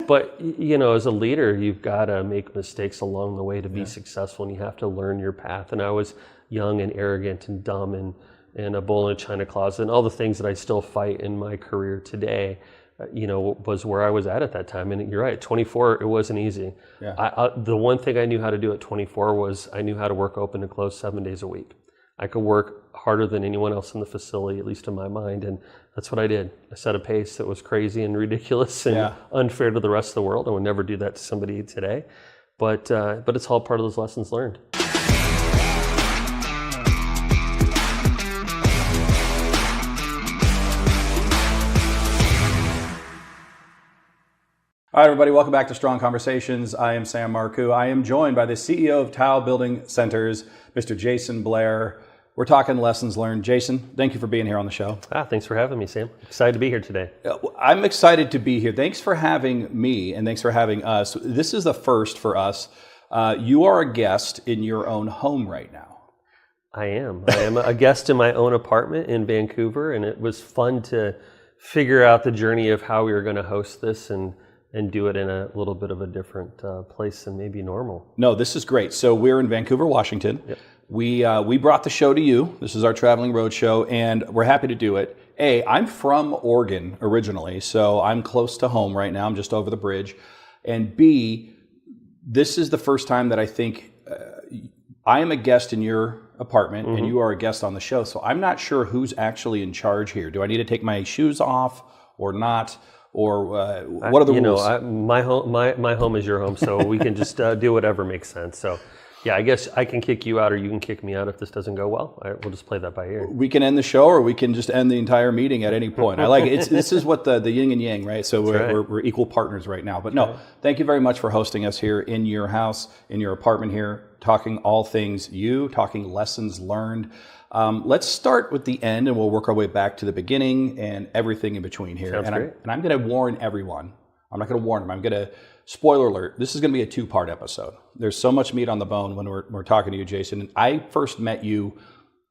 But as a leader, you've got to make mistakes along the way to be successful, and you have to learn your path. And I was young and arrogant and dumb and a bull in a china closet, and all the things that I still fight in my career today, was where I was at that time. And you're right, 24, it wasn't easy. Yeah. The one thing I knew how to do at 24 was I knew how to work open and close 7 days a week. I could work harder than anyone else in the facility, at least in my mind, and that's what I did. I set a pace that was crazy and ridiculous and unfair to the rest of the world. I would never do that to somebody today, but it's all part of those lessons learned. All right, everybody, welcome back to Strong Conversations. I am Sam Marcoux. I am joined by the CEO of TAL Building Centers, Mr. Jason Blair. We're talking lessons learned. Jason, thank you for being here on the show. Thanks for having me, Sam. Excited to be here today. I'm excited to be here. Thanks for having me, and thanks for having us. This is the first for us. You are a guest in your own home right now. I am a guest in my own apartment in Vancouver, and it was fun to figure out the journey of how we were going to host this and do it in a little bit of a different place than maybe normal. No, this is great. So we're in Vancouver, Washington. Yep. We brought the show to you. This is our traveling road show, and we're happy to do it. A, I'm from Oregon originally, so I'm close to home right now. I'm just over the bridge. And B, this is the first time that I think I am a guest in your apartment, and you are a guest on the show. So I'm not sure who's actually in charge here. Do I need to take my shoes off or not? Or what are the rules? My home is your home, so we can just do whatever makes sense. So, yeah, I guess I can kick you out, or you can kick me out if this doesn't go well. We'll just play that by ear. We can end the show, or we can just end the entire meeting at any point. I like it. This is what the yin and yang, right? So we're equal partners right now. But no, thank you very much for hosting us here in your house, in your apartment here, talking all things you, talking lessons learned. Let's start with the end, and we'll work our way back to the beginning and everything in between here. Sounds great. I'm going to warn everyone. I'm not going to warn them. I'm going to, spoiler alert, this is going to be a 2-part episode. There's so much meat on the bone when we're talking to you, Jason. And I first met you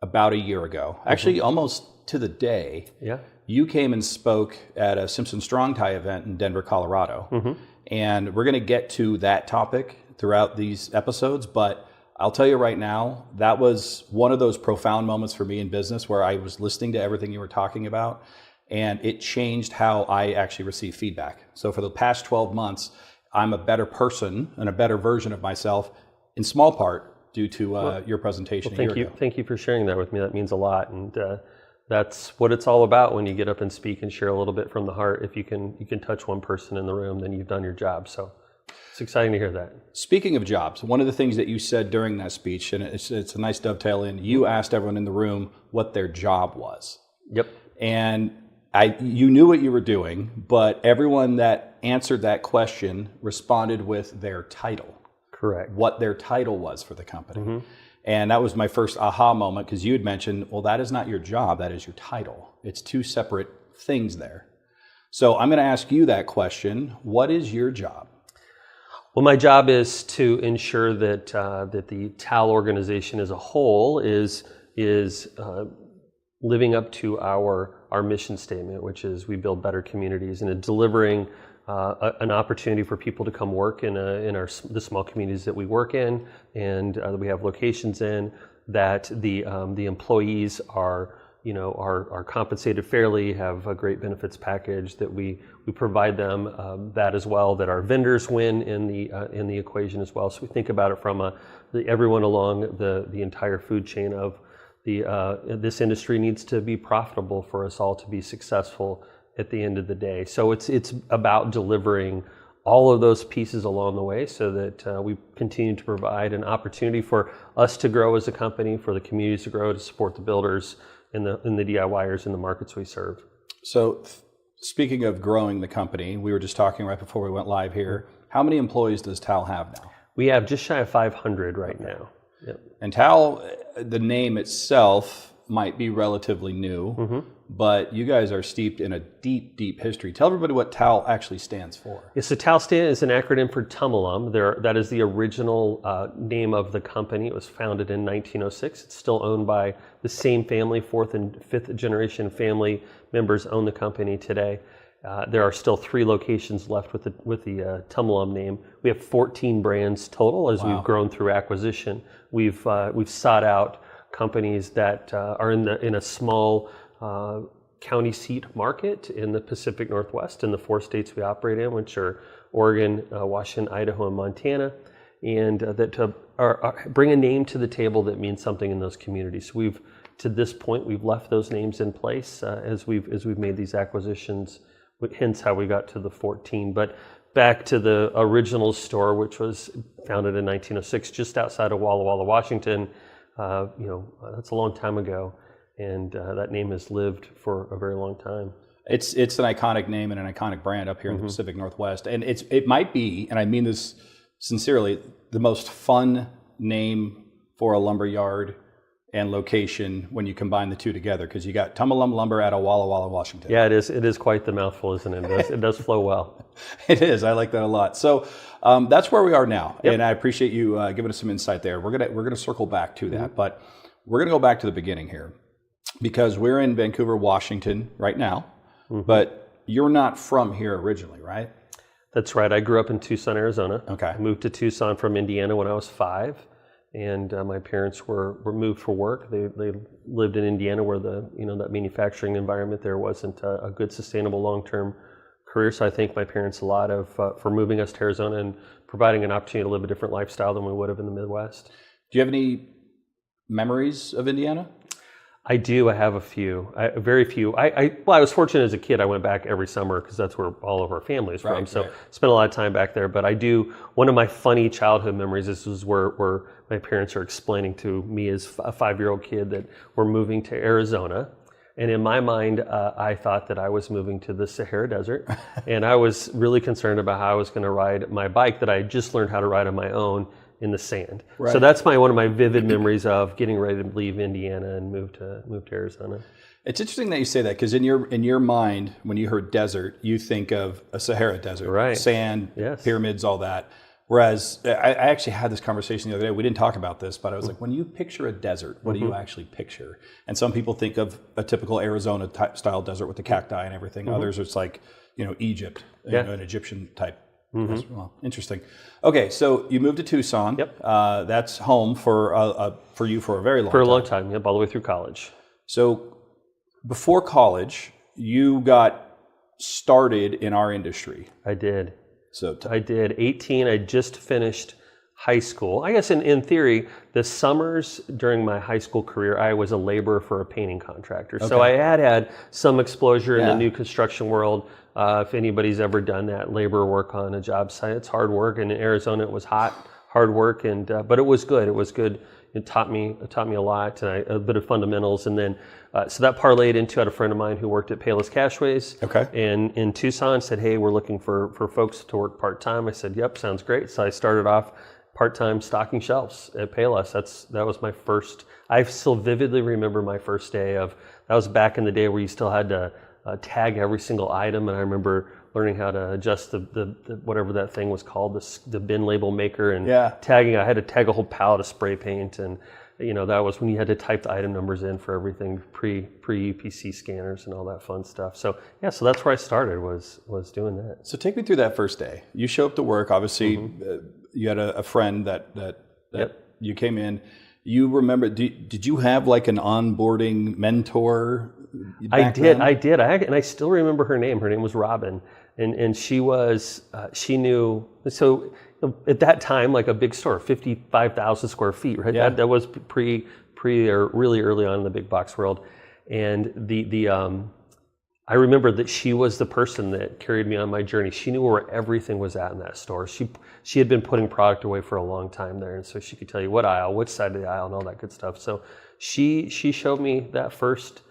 about a year ago, actually almost to the day. Yeah. You came and spoke at a Simpson Strong Tie event in Denver, Colorado. And we're going to get to that topic throughout these episodes, but I'll tell you right now, that was one of those profound moments for me in business where I was listening to everything you were talking about, and it changed how I actually receive feedback. So for the past 12 months, I'm a better person and a better version of myself, in small part due to your presentation. Thank you for sharing that with me. That means a lot, and that's what it's all about when you get up and speak and share a little bit from the heart. If you can touch one person in the room, then you've done your job. So it's exciting to hear that. Speaking of jobs, one of the things that you said during that speech, and it's a nice dovetail in, you asked everyone in the room what their job was. Yep. And you knew what you were doing, but everyone that answered that question responded with their title. Correct. What their title was for the company. And that was my first aha moment, because you had mentioned, well, that is not your job, that is your title. It's two separate things there. So I'm going to ask you that question. What is your job? Well, my job is to ensure that that the TAL organization as a whole is living up to our mission statement, which is we build better communities, and delivering an opportunity for people to come work in the small communities that we work in and that we have locations in. That the employees are compensated fairly, have a great benefits package, that we provide them that as well, that our vendors win in the equation as well. So we think about it from everyone along the entire food chain of this industry needs to be profitable for us all to be successful at the end of the day. So it's about delivering all of those pieces along the way so that we continue to provide an opportunity for us to grow as a company, for the communities to grow, to support the builders and the DIYers in the markets we serve. So speaking of growing the company, we were just talking right before we went live here. How many employees does TAL have now? We have just shy of 500 right now. Yep. And TAL, the name itself might be relatively new, but you guys are steeped in a deep, deep history. Tell everybody what TAL actually stands for. Yeah, so TAL is an acronym for Tumulum. That is the original name of the company. It was founded in 1906. It's still owned by the same family, 4th and 5th generation family members own the company today. There are still 3 locations left with the Tumulum name. We have 14 brands total as we've grown through acquisition. We've sought out companies that are in a small county seat market in the Pacific Northwest in the 4 states we operate in, which are Oregon, Washington, Idaho, and Montana, and that bring a name to the table that means something in those communities. So to this point, we've left those names in place as we've made these acquisitions. Hence how we got to the 14. But back to the original store, which was founded in 1906, just outside of Walla Walla, Washington. That's a long time ago, and that name has lived for a very long time. It's an iconic name and an iconic brand up here in the Pacific Northwest, and it might be, and I mean this sincerely, the most fun name for a lumber yard and location when you combine the two together, because you got Tumulum Lumber out of Walla Walla, Washington. Yeah, it is. It is quite the mouthful, isn't it? It does flow well. It is. I like that a lot. So that's where we are now, Yep. and I appreciate you giving us some insight there. We're gonna circle back to that, but we're gonna go back to the beginning here, because we're in Vancouver, Washington right now, but you're not from here originally, right? That's right. I grew up in Tucson, Arizona. Okay. I moved to Tucson from Indiana when I was 5. And my parents were moved for work. They lived in Indiana, where that manufacturing environment there wasn't a good, sustainable, long-term career. So I thank my parents a lot for moving us to Arizona and providing an opportunity to live a different lifestyle than we would have in the Midwest. Do you have any memories of Indiana? I do. I have a few. Very few. I was fortunate as a kid. I went back every summer because that's where all of our family is from. Right, so right. Spent a lot of time back there. But I do. One of my funny childhood memories. This is where my parents are explaining to me as a 5-year-old kid that we're moving to Arizona. And in my mind, I thought that I was moving to the Sahara Desert. And I was really concerned about how I was going to ride my bike that I had just learned how to ride on my own in the sand. Right. So that's one of my vivid memories of getting ready to leave Indiana and move to Arizona. It's interesting that you say that, because in your mind, when you heard desert, you think of a Sahara Desert, Right. Sand, Yes. pyramids, all that. Whereas I actually had this conversation the other day. We didn't talk about this, but I was like, when you picture a desert, what do you actually picture? And some people think of a typical Arizona style desert with the cacti and everything. Others, it's like, Egypt, an Egyptian type. Well, interesting. Okay, so you moved to Tucson. Yep. That's home for you for a very long time. For a long time, yep, all the way through college. So before college, you got started in our industry. I did. So I did. 18, I just finished high school. I guess in theory, the summers during my high school career, I was a laborer for a painting contractor. So I had some exposure in the new construction world. If anybody's ever done that, labor work on a job site, it's hard work. And in Arizona, it was hard work, but it was good. It was good. It taught me a lot, and a bit of fundamentals. And then, so that parlayed into, I had a friend of mine who worked at Payless Cashways. Okay. And in Tucson, said, hey, we're looking for folks to work part-time. I said, yep, sounds great. So I started off part-time stocking shelves at Payless. That was my first. I still vividly remember my first day that was back in the day where you still had to tag every single item, and I remember learning how to adjust the whatever that thing was called, the bin label maker, and tagging. I had to tag a whole pallet of spray paint, and that was when you had to type the item numbers in for everything, pre-UPC scanners and all that fun stuff. So so that's where I started, was doing that. So take me through that first day. You show up to work. Obviously, you had a friend that you came in. You remember? Did you have like an onboarding mentor? I did. And I still remember her name. Her name was Robin. And she knew, so at that time, like a big store, 55,000 square feet, right? Yeah. That was pre or really early on in the big box world. And I remember that she was the person that carried me on my journey. She knew where everything was at in that store. She had been putting product away for a long time there. And so she could tell you what aisle, which side of the aisle, and all that good stuff. So she showed me that first,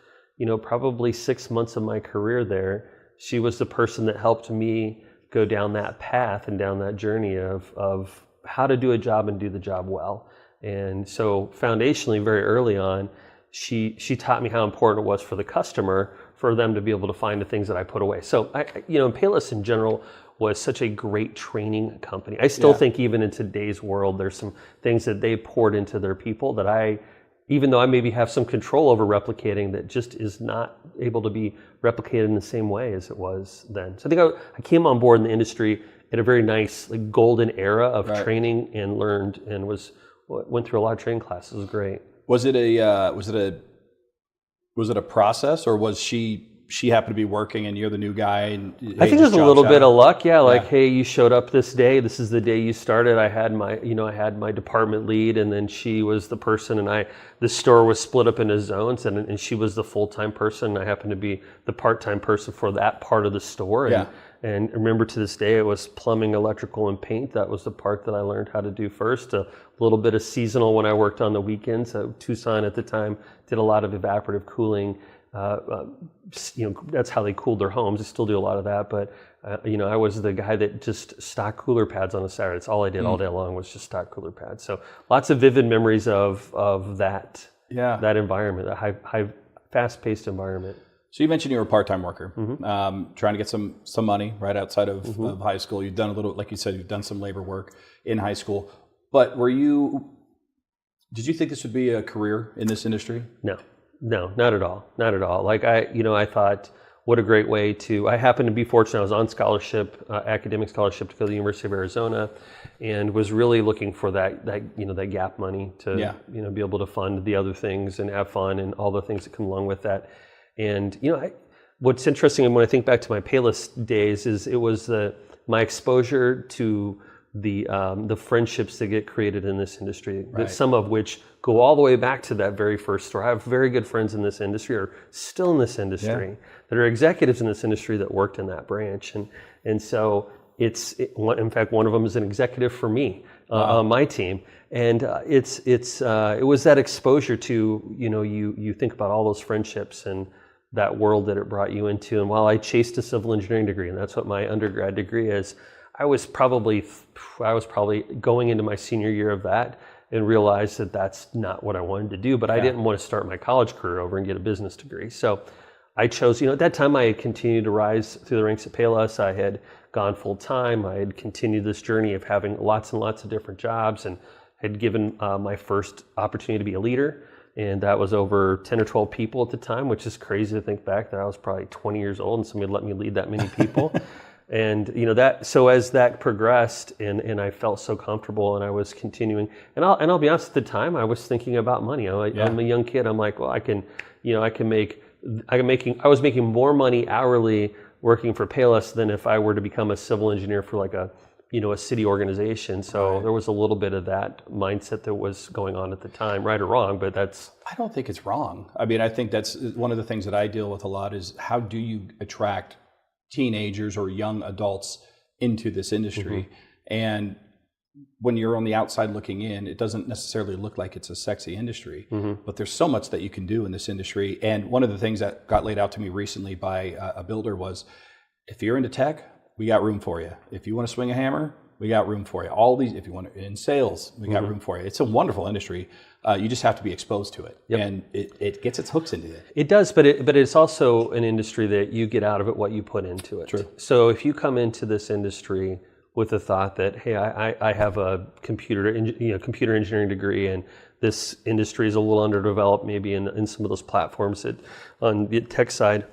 probably 6 months of my career there. She was the person that helped me go down that path and down that journey of how to do a job and do the job well. And so foundationally, very early on, she taught me how important it was for the customer for them to be able to find the things that I put away. So Payless in general was such a great training company. I still think even in today's world, there's some things that they poured into their people that I even though I maybe have some control over replicating, that just is not able to be replicated in the same way as it was then. So I think I came on board in the industry at a very nice, like, golden era of training, and learned, and went through a lot of training classes. It was great. Was it a process, or was she happened to be working and you're the new guy? And I think there's a little bit of luck, like, hey, you showed up this day. This is the day you started. I had my department lead, and then she was the person, and the store was split up into zones, and she was the full-time person. And I happened to be the part-time person for that part of the store. And I remember to this day, it was plumbing, electrical, and paint. That was the part that I learned how to do first. A little bit of seasonal when I worked on the weekends. Tucson at the time did a lot of evaporative cooling. That's how they cooled their homes. They still do a lot of that. But, I was the guy that just stocked cooler pads on a Saturday. That's all I did all day long, was just stock cooler pads. So lots of vivid memories of that environment, that high fast-paced environment. So you mentioned you were a part-time worker, trying to get some money right outside of high school. You've done a little, like you said, you've done some labor work in high school. But did you think this would be a career in this industry? No, not at all. Not at all. Like I thought, what a great way to, I happened to be fortunate. I was on scholarship, academic scholarship to go to the University of Arizona, and was really looking for that gap money to, be able to fund the other things and have fun and all the things that come along with that. And what's interesting, and when I think back to my Payless days, is it was my exposure to the friendships that get created in this industry, some of which go all the way back to that very first store. I have very good friends in this industry, or still in this industry, that are executives in this industry that worked in that branch, and so in fact, one of them is an executive for me on my team. And it was that exposure to, you think about all those friendships and that world that it brought you into. And while I chased a civil engineering degree, and that's what my undergrad degree is, I was probably going into my senior year of that and realized that that's not what I wanted to do. But I didn't want to start my college career over and get a business degree. So I chose, at that time I had continued to rise through the ranks at Payless. I had gone full time. I had continued this journey of having lots and lots of different jobs, and had given my first opportunity to be a leader. And that was over 10 or 12 people at the time, which is crazy to think back that I was probably 20 years old and somebody let me lead that many people. And so as that progressed, and I felt so comfortable, and I was continuing, and I'll be honest, at the time I was thinking about money. I'm a young kid. I'm like, well, I was making more money hourly working for Payless than if I were to become a civil engineer for like a city organization. So there was a little bit of that mindset that was going on at the time, right or wrong, but I don't think it's wrong. I mean, I think that's one of the things that I deal with a lot, is how do you attract teenagers or young adults into this industry? And when you're on the outside looking in, it doesn't necessarily look like it's a sexy industry, but there's so much that you can do in this industry. And one of the things that got laid out to me recently by a builder was, if you're into tech, we got room for you. If you want to swing a hammer, we got room for you. All these, if you want to, in sales, we got room for you. It's a wonderful industry. You just have to be exposed to it, and it gets its hooks into it. It does, but it's also an industry that you get out of it what you put into it. True. So if you come into this industry with the thought that, hey, I have a computer engineering degree, and this industry is a little underdeveloped maybe in some of those platforms on the tech side,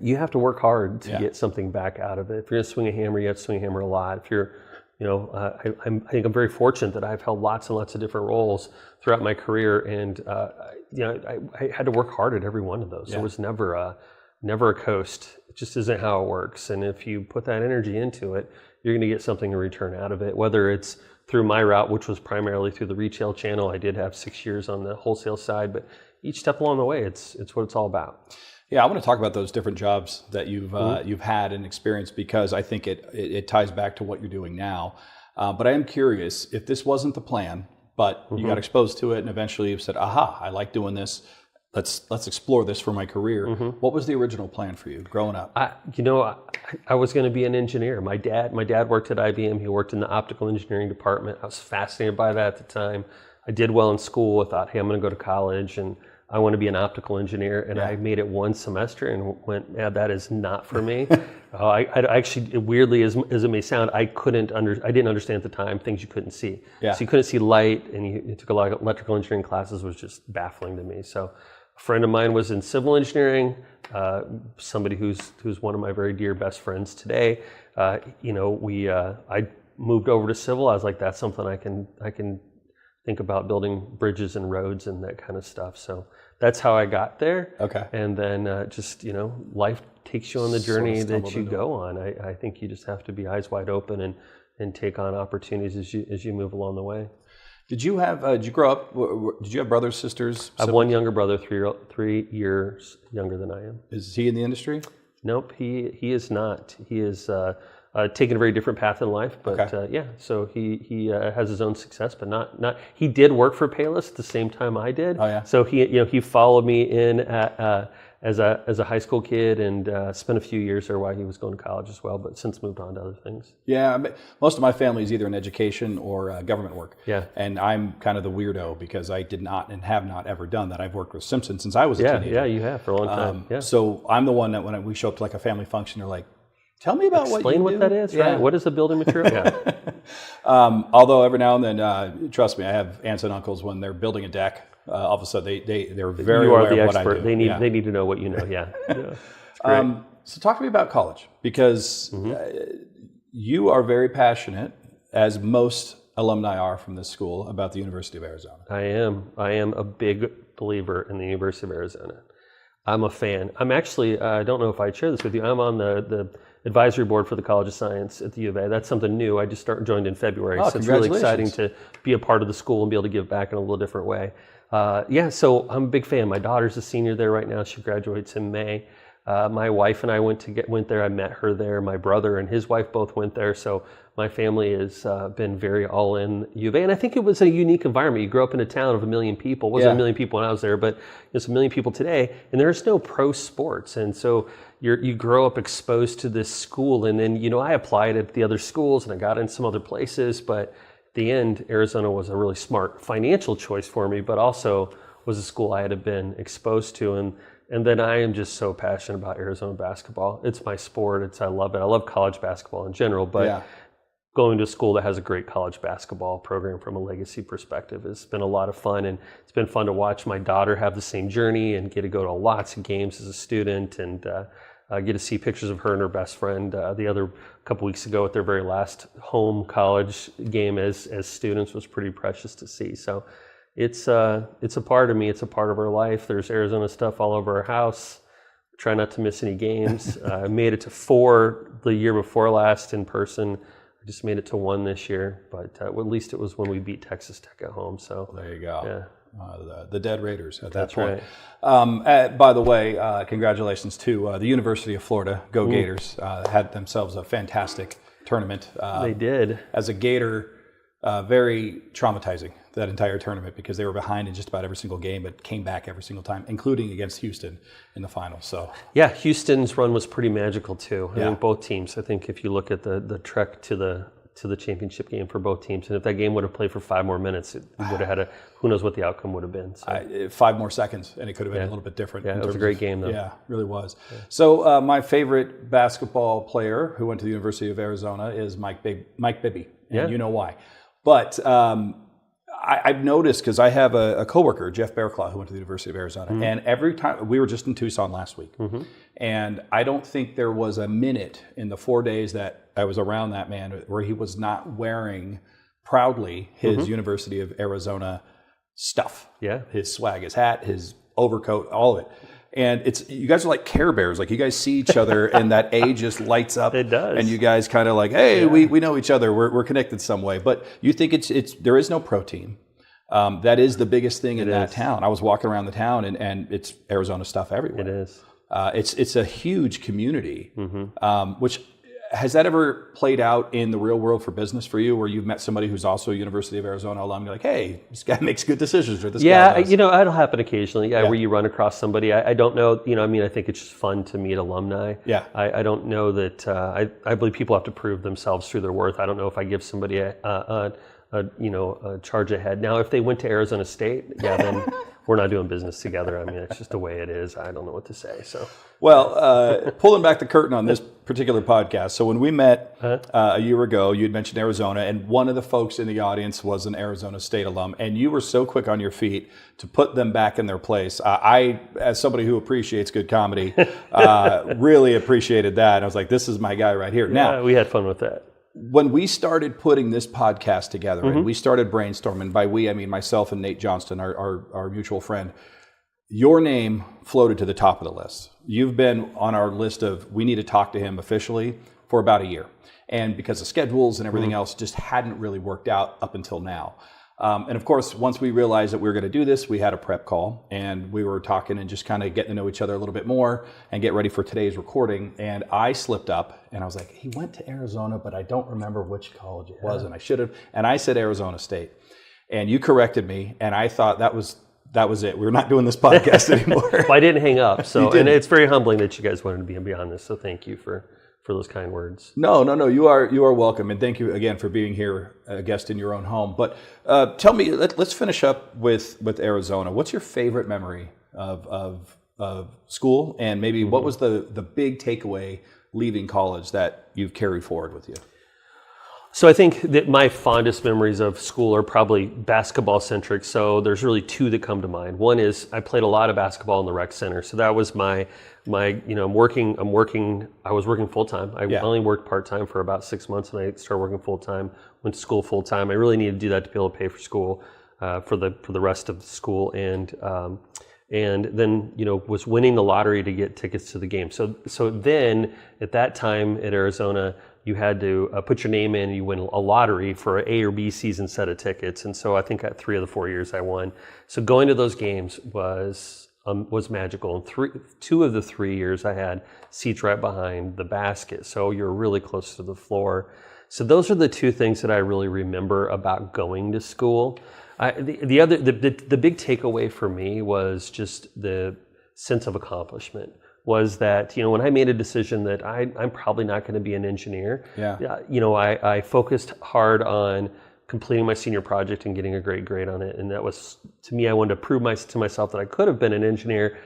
you have to work hard to get something back out of it. If you're going to swing a hammer, you have to swing a hammer a lot. If you're, I think I'm very fortunate that I've held lots and lots of different roles throughout my career, and I had to work hard at every one of those. It was never a coast. It just isn't how it works. And if you put that energy into it, you're going to get something in return out of it. Whether it's through my route, which was primarily through the retail channel. I did have 6 years on the wholesale side, but each step along the way, it's what it's all about. Yeah, I want to talk about those different jobs that you've had and experienced, because I think it ties back to what you're doing now. But I am curious, if this wasn't the plan, but you got exposed to it and eventually you said, aha, I like doing this. Let's explore this for my career. What was the original plan for you growing up? I was going to be an engineer. My dad worked at IBM. He worked in the optical engineering department. I was fascinated by that at the time. I did well in school. I thought, hey, I'm going to go to college and I want to be an optical engineer, and Yeah. I made it one semester and went, yeah, that is not for me. I actually, weirdly as it may sound, I didn't understand at the time things you couldn't see. Yeah. So you couldn't see light, and you took a lot of electrical engineering classes, was just baffling to me. So a friend of mine was in civil engineering, somebody who's one of my very dear best friends today. I moved over to civil. I was like, that's something I can think about, building bridges and roads and that kind of stuff. So that's how I got there. Okay. And then life takes you on the journey that you into go on. I think you just have to be eyes wide open and take on opportunities as you move along the way. Did you grow up, did you have brothers, sisters? I have one younger brother, 3 years younger than I am. Is he in the industry? Nope, he is not. He is taken a very different path in life, but Okay. so he has his own success, but not. He did work for Payless at the same time I did. Oh, yeah. So he followed me in as a high school kid and spent a few years there while he was going to college as well, but since moved on to other things. Yeah, most of my family is either in education or government work. Yeah. And I'm kind of the weirdo because I did not and have not ever done that. I've worked with Simpson since I was a teenager. Yeah, you have for a long time. Yeah. So I'm the one that when we show up to like a family function, they're like, tell me about Explain what you what do. that is, Yeah. right? What is a building material? Yeah. Although every now and then, trust me, I have aunts and uncles when they're building a deck. All of a sudden, they're very You are aware the of what I expert. do. They need to know what you know. Yeah. It's great. So talk to me about college, because you are very passionate, as most alumni are from this school, about the University of Arizona. I am a big believer in the University of Arizona. I'm a fan. I'm actually, I don't know if I share this with you, I'm on the advisory board for the College of Science at the U of A. That's something new. I just joined in February. Oh, so it's really exciting congratulations. to be a part of the school and be able to give back in a little different way. So I'm a big fan. My daughter's a senior there right now. She graduates in May. My wife and I went there. I met her there. My brother and his wife both went there. So my family has been very all in U of A. And I think it was a unique environment. You grow up in a town of 1 million people. It wasn't 1 million people when I was there, but it's 1 million people today. And there's no pro sports. And so you grow up exposed to this school. And then, I applied at the other schools and I got in some other places. But at the end, Arizona was a really smart financial choice for me, but also was a school I had been exposed to. And then I am just so passionate about Arizona basketball. It's my sport. I love it. I love college basketball in general, but going to a school that has a great college basketball program from a legacy perspective has been a lot of fun. And it's been fun to watch my daughter have the same journey and get to go to lots of games as a student and get to see pictures of her and her best friend the other couple weeks ago at their very last home college game as students was pretty precious to see. So it's a part of me. It's a part of our life. There's Arizona stuff all over our house. Try not to miss any games. I made it to 4 the year before last in person. I just made it to 1 this year, but at least it was when we beat Texas Tech at home. So There you go. Yeah. The Dead Raiders at that That's point. right. By the way, congratulations to the University of Florida. Go Gators. Had themselves a fantastic tournament. They did. As a Gator, very traumatizing, that entire tournament, because they were behind in just about every single game, but came back every single time, including against Houston in the finals. So Yeah, Houston's run was pretty magical too. I Yeah. think both teams. I think if you look at the trek to the championship game for both teams, and if that game would have played for 5 more minutes, it would have had who knows what the outcome would have been. So 5 more seconds, and it could have been a little bit different. Yeah, in it was a terms great of- game, though. Yeah, really was. So my favorite basketball player who went to the University of Arizona is Mike Bibby, and Yeah. you know why. But I've noticed, because I have a coworker, Jeff Bearclaw, who went to the University of Arizona, and every time, we were just in Tucson last week, and I don't think there was a minute in the 4 days that I was around that man where he was not wearing proudly his University of Arizona stuff. Yeah. His swag, his hat, his overcoat, all of it. And you guys are like Care Bears. Like, you guys see each other and that A just lights up. It does. And you guys kind of like, hey, we know each other. We're connected some way. But you think there is no pro team. That is the biggest thing in that town. I was walking around the town and it's Arizona stuff everywhere. it is. It's a huge community, which has that ever played out in the real world for business for you, where you've met somebody who's also a University of Arizona alum? You're like, hey, this guy makes good decisions, or this guy does. It'll happen occasionally. Yeah, where you run across somebody. I don't know. I think it's just fun to meet alumni. Yeah. I don't know that. I believe people have to prove themselves through their worth. I don't know if I give somebody a charge ahead. Now, if they went to Arizona State, then we're not doing business together. I mean, it's just the way it is. I don't know what to say. So, Well, pulling back the curtain on this particular podcast. So when we met a year ago, you had mentioned Arizona, and one of the folks in the audience was an Arizona State alum, and you were so quick on your feet to put them back in their place. I, as somebody who appreciates good comedy, really appreciated that. I was like, this is my guy right here. Now, we had fun with that. When we started putting this podcast together and we started brainstorming, by we, I mean myself and Nate Johnston, our mutual friend, your name floated to the top of the list. You've been on our list of, we need to talk to him officially for about a year. And because of schedules and everything else just hadn't really worked out up until now. And of course, once we realized that we were going to do this, we had a prep call and we were talking and just kind of getting to know each other a little bit more and get ready for today's recording. And I slipped up and I was like, he went to Arizona, but I don't remember which college it was. And I should have. And I said Arizona State. And you corrected me. And I thought that was it. We were not doing this podcast anymore. Well, I didn't hang up. So, and it's very humbling that you guys wanted to be beyond this. So thank you for those kind words. No. You are welcome, and thank you again for being here, a guest in your own home. But tell me, let's finish up with Arizona. What's your favorite memory of school, and maybe what was the big takeaway leaving college that you've carried forward with you? So I think that my fondest memories of school are probably basketball centric. So there's really two that come to mind. One is I played a lot of basketball in the rec center. So that was my I was working full time. I only worked part time for about 6 months, and I started working full time, went to school full time. I really needed to do that to be able to pay for school, for the rest of the school, and then was winning the lottery to get tickets to the game. So then at that time at Arizona, you had to put your name in and you win a lottery for an A or B season set of tickets. And so I think 3 of the 4 years I won. So going to those games was magical. And 2 of the 3 years I had seats right behind the basket. So you're really close to the floor. So those are the 2 things that I really remember about going to school. The big takeaway for me was just the sense of accomplishment. Was that, when I made a decision that I'm probably not going to be an engineer, I focused hard on completing my senior project and getting a great grade on it. And that was, to me, I wanted to prove to myself that I could have been an engineer,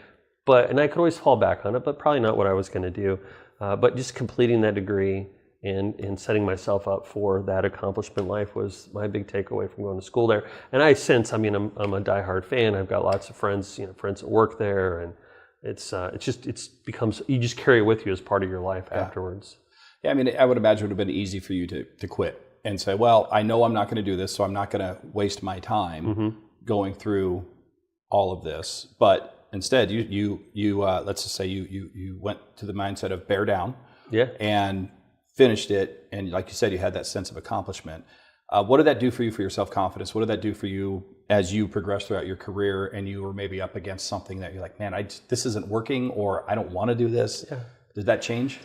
and I could always fall back on it, but probably not what I was going to do. But just completing that degree and setting myself up for that accomplishment life was my big takeaway from going to school there. And I'm a diehard fan. I've got lots of friends, friends that work there, and it becomes, you just carry it with you as part of your life afterwards. Yeah, I mean, I would imagine it would have been easy for you to quit and say, well, I know I'm not going to do this, so I'm not going to waste my time going through all of this. But instead, you let's just say you went to the mindset of bear down, and finished it, and like you said, you had that sense of accomplishment. What did that do for you for your self-confidence? What did that do for you as you progressed throughout your career and you were maybe up against something that you're like, man, this isn't working, or I don't want to do this? Yeah. Did that change?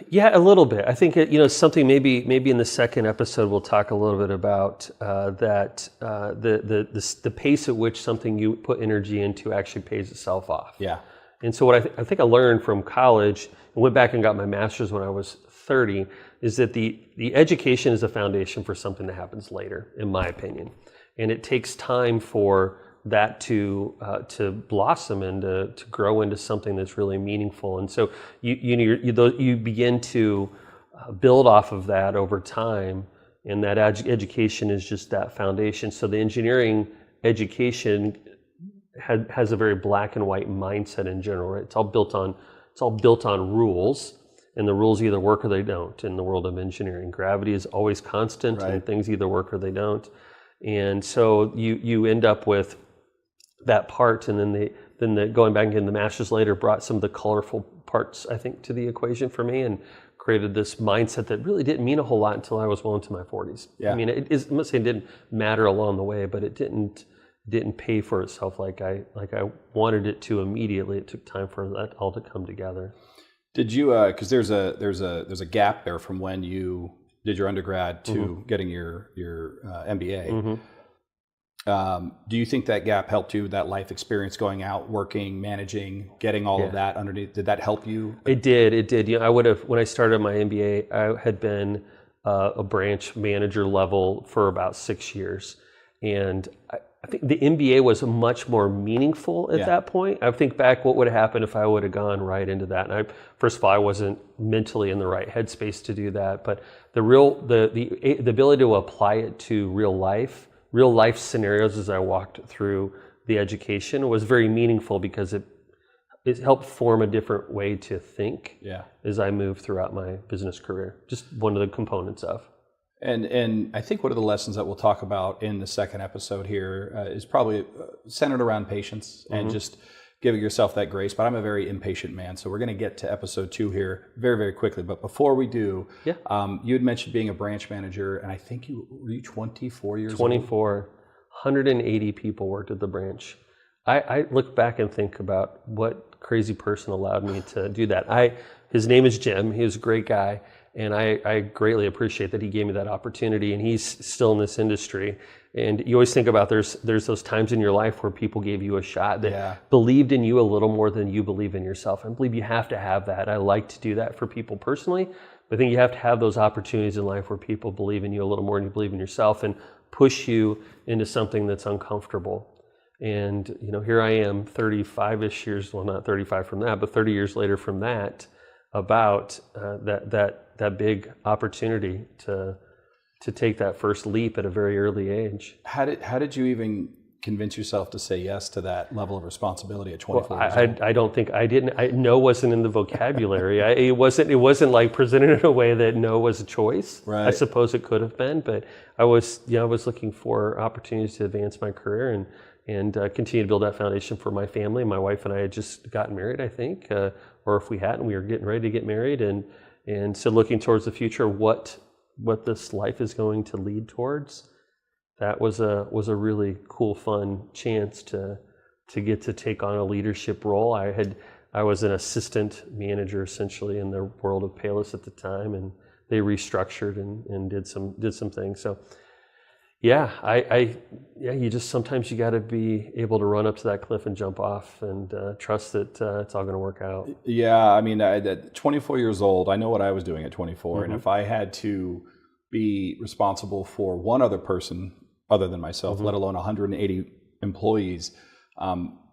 Yeah, a little bit. I think something maybe in the second episode we'll talk a little bit about that the pace at which something you put energy into actually pays itself off. Yeah. And so what I think I learned from college, and went back and got my master's when I was 30, is that the education is a foundation for something that happens later, in my opinion. And it takes time for that to blossom and to grow into something that's really meaningful. And so you begin to build off of that over time, and that education is just that foundation. So the engineering education has a very black and white mindset in general, right? It's all built on rules. And the rules either work or they don't in the world of engineering. Gravity is always constant, right, and things either work or they don't. And so you end up with that part, and then going back again, the master's later brought some of the colorful parts, I think, to the equation for me, and created this mindset that really didn't mean a whole lot until I was well into my 40s. Yeah. I mean, I'm not saying it didn't matter along the way, but it didn't pay for itself like I wanted it to immediately. It took time for that all to come together. Did you? Because there's a gap there from when you did your undergrad to getting your MBA. Do you think that gap helped you? That life experience, going out, working, managing, getting all of that underneath, did that help you? It did. I would have, when I started my MBA, I had been a branch manager level for about 6 years, and I think the MBA was much more meaningful at that point. I think back what would have happened if I would have gone right into that. And first of all, I wasn't mentally in the right headspace to do that. But the ability to apply it to real life scenarios as I walked through the education was very meaningful because it helped form a different way to think as I moved throughout my business career. Just one of the components of. And I think one of the lessons that we'll talk about in the second episode here is probably centered around patience and just giving yourself that grace. But I'm a very impatient man, so we're going to get to episode 2 here very, very quickly. But before we do, you had mentioned being a branch manager, and I think were you 24 years old? 24. 180 people worked at the branch. I look back and think about what crazy person allowed me to do that. His name is Jim. He was a great guy. And I greatly appreciate that he gave me that opportunity, and he's still in this industry. And you always think about there's those times in your life where people gave you a shot that believed in you a little more than you believe in yourself. I believe you have to have that. I like to do that for people personally, but I think you have to have those opportunities in life where people believe in you a little more than you believe in yourself and push you into something that's uncomfortable. And here I am 35-ish years, well, not 35 from that, but 30 years later from that, about that big opportunity to take that first leap at a very early age. How did you even convince yourself to say yes to that level of responsibility at 24 years old? I don't think I didn't. No wasn't in the vocabulary. It wasn't like presented in a way that no was a choice. Right. I suppose it could have been, but I was looking for opportunities to advance my career and continue to build that foundation for my family. My wife and I had just gotten married, I think, or if we hadn't, we were getting ready to get married, and so looking towards the future, what this life is going to lead towards. That was a really cool, fun chance to get to take on a leadership role. I was an assistant manager essentially in the world of Payless at the time, and they restructured and did some things. So you just sometimes you got to be able to run up to that cliff and jump off and trust that it's all going to work out. Yeah, I mean, at 24 years old, I know what I was doing at 24, and if I had to be responsible for one other person other than myself, let alone 180 employees,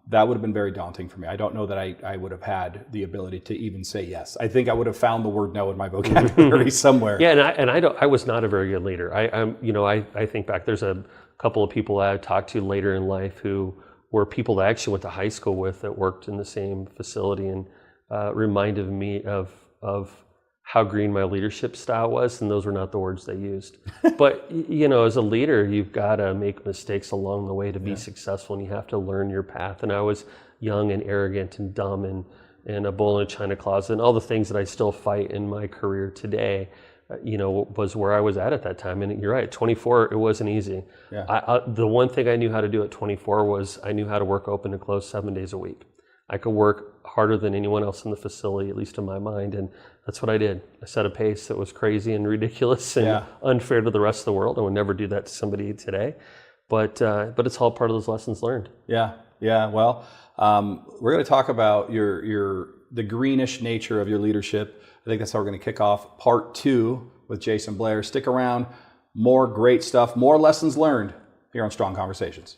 that would have been very daunting for me. I don't know that I would have had the ability to even say yes. I think I would have found the word no in my vocabulary somewhere. Yeah, I was not a very good leader. I think back, there's a couple of people I talked to later in life who were people that I actually went to high school with that worked in the same facility and reminded me of how green my leadership style was, and those were not the words they used. But as a leader, you've got to make mistakes along the way to be successful, and you have to learn your path. And I was young and arrogant and dumb and a bull in a china closet, and all the things that I still fight in my career today, was where I was at that time. And you're right, 24, it wasn't easy. Yeah. The one thing I knew how to do at 24 was I knew how to work open and close 7 days a week. I could work harder than anyone else in the facility, at least in my mind, and that's what I did. I set a pace that was crazy and ridiculous and unfair to the rest of the world. I would never do that to somebody today, but it's all part of those lessons learned. Yeah. Well, we're going to talk about the greenish nature of your leadership. I think that's how we're going to kick off part 2 with Jason Blair. Stick around. More great stuff, more lessons learned here on Strong Conversations.